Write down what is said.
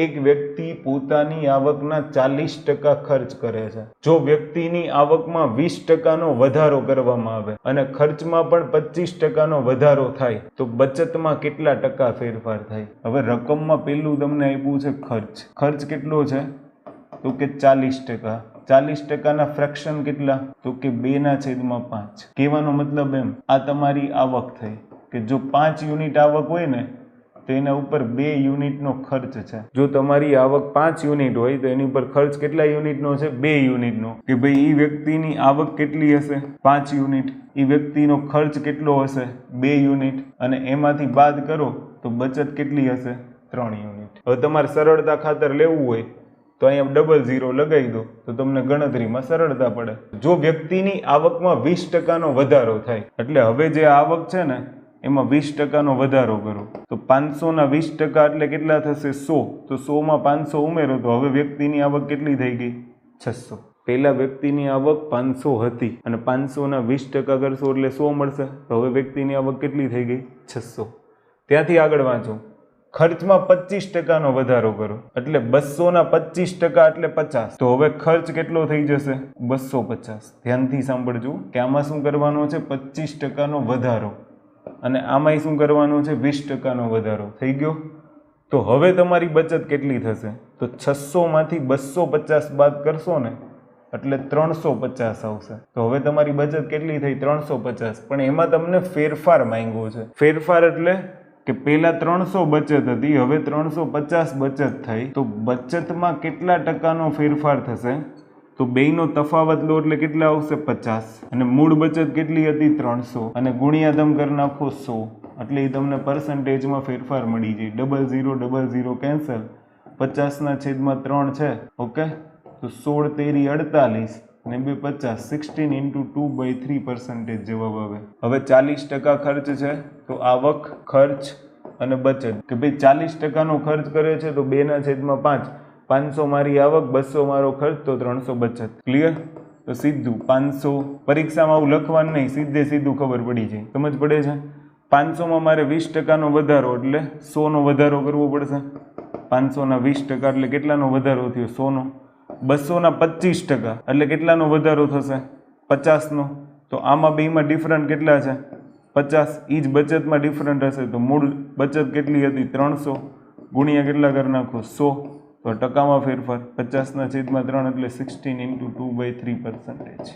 એક વ્યક્તિ પોતાની આવકના 40% ખર્ચ કરે છે. જો વ્યક્તિની આવકમાં 20%નો વધારો કરવામાં આવે અને ખર્ચમાં પણ 25%નો વધારો થાય તો બચતમાં કેટલા ટકા ફેરફાર થાય? હવે રકમમાં પેલું તમને આપ્યું છે ખર્ચ. ખર્ચ કેટલો છે? તો કે 40%. 40%ના ફ્રેક્શન કેટલા? તો કે 2/5. કહેવાનો મતલબ એમ, આ તમારી આવક થઈ કે જો 5 યુનિટ આવક હોય ને તો એના ઉપર 2 યુનિટનો ખર્ચ છે. જો તમારી આવક 5 યુનિટ હોય તો એની ઉપર ખર્ચ કેટલા યુનિટનો છે? 2 યુનિટનો. કે ભાઈ એ વ્યક્તિની આવક કેટલી હશે? 5 યુનિટ. એ વ્યક્તિનો ખર્ચ કેટલો હશે? 2 યુનિટ. અને એમાંથી બાદ કરો તો બચત કેટલી હશે? 3 યુનિટ. હવે તમારે સરળતા ખાતર લેવું હોય તો અહીંયા 00 લગાવી દો તો તમને ગણતરીમાં સરળતા પડે. જો વ્યક્તિની આવકમાં 20%નો વધારો થાય એટલે હવે જે આવક છે ને એમાં 20%નો વધારો કરો તો 500ના 20% એટલે કેટલા થશે? 100. તો 100માં 500 ઉમેરો તો હવે વ્યક્તિની આવક કેટલી થઈ ગઈ? 600. પહેલા વ્યક્તિની આવક 500 હતી અને 500ના 20% કરશો એટલે 100 મળશે. તો હવે વ્યક્તિની આવક કેટલી થઈ ગઈ? 600. ત્યાંથી આગળ વાંચો. ખર્ચમાં 25%નો વધારો કરો એટલે 200ના 25% એટલે 50. તો હવે ખર્ચ કેટલો થઈ જશે? 250. ધ્યાનથી સાંભળજો કે આમાં શું કરવાનો છે? 25%નો વધારો અને આમાંય શું કરવાનું છે? 20%નો વધારો થઈ ગયો. તો હવે તમારી બચત કેટલી થશે? તો 600માંથી 250 બાદ કરશો ને એટલે 350 આવશે. તો હવે તમારી બચત કેટલી થઈ? 350. પણ એમાં તમને ફેરફાર માંગ્યો છે. ફેરફાર એટલે કે પહેલા 300 બચત હતી, હવે 350 બચત થઈ. તો બચતમાં કેટલા ટકાનો ફેરફાર થશે? તો બેયનો તફાવત લો એટલે કેટલા આવશે? 50. અને મૂળ બચત કેટલી હતી? 300. અને ગુણ્યા તમે કરી નાખો 100 એટલે એ તમને પર્સન્ટેજમાં ફેરફાર મળી જાય. 00 કેન્સલ. 50/3 છે. ઓકે. તો 16 તેરી 48 ને 2 50. 16 × 2/3% જવાબ આવે. હવે 40% ખર્ચ છે તો આવક, ખર્ચ અને બચત. કે ભાઈ 40%નો ખર્ચ કરે છે તો 2/5. 500 મારી આવક, 200 મારો ખર્ચ, તો 300 બચત. ક્લિયર? તો સીધું 500. પરીક્ષામાં આવું લખવાનું નહીં, સીધે સીધું ખબર પડી જાય. સમજ પડે છે? 500માં મારે 20%નો વધારો એટલે 100નો વધારો કરવો પડશે. 500ના 20% એટલે કેટલાનો વધારો થયો? 100નો. 200ના 25% એટલે કેટલાનો વધારો થશે? 50નો. તો આમાં બેમાં ડિફરન્ટ કેટલા છે? 50. એ જ બચતમાં ડિફરન્ટ હશે તો મૂળ બચત કેટલી હતી? 300 ગુણ્યા કેટલા કરી નાખો? 100. તો ટકામાં ફેરફાર 50/3 એટલે 16 × 2/3%.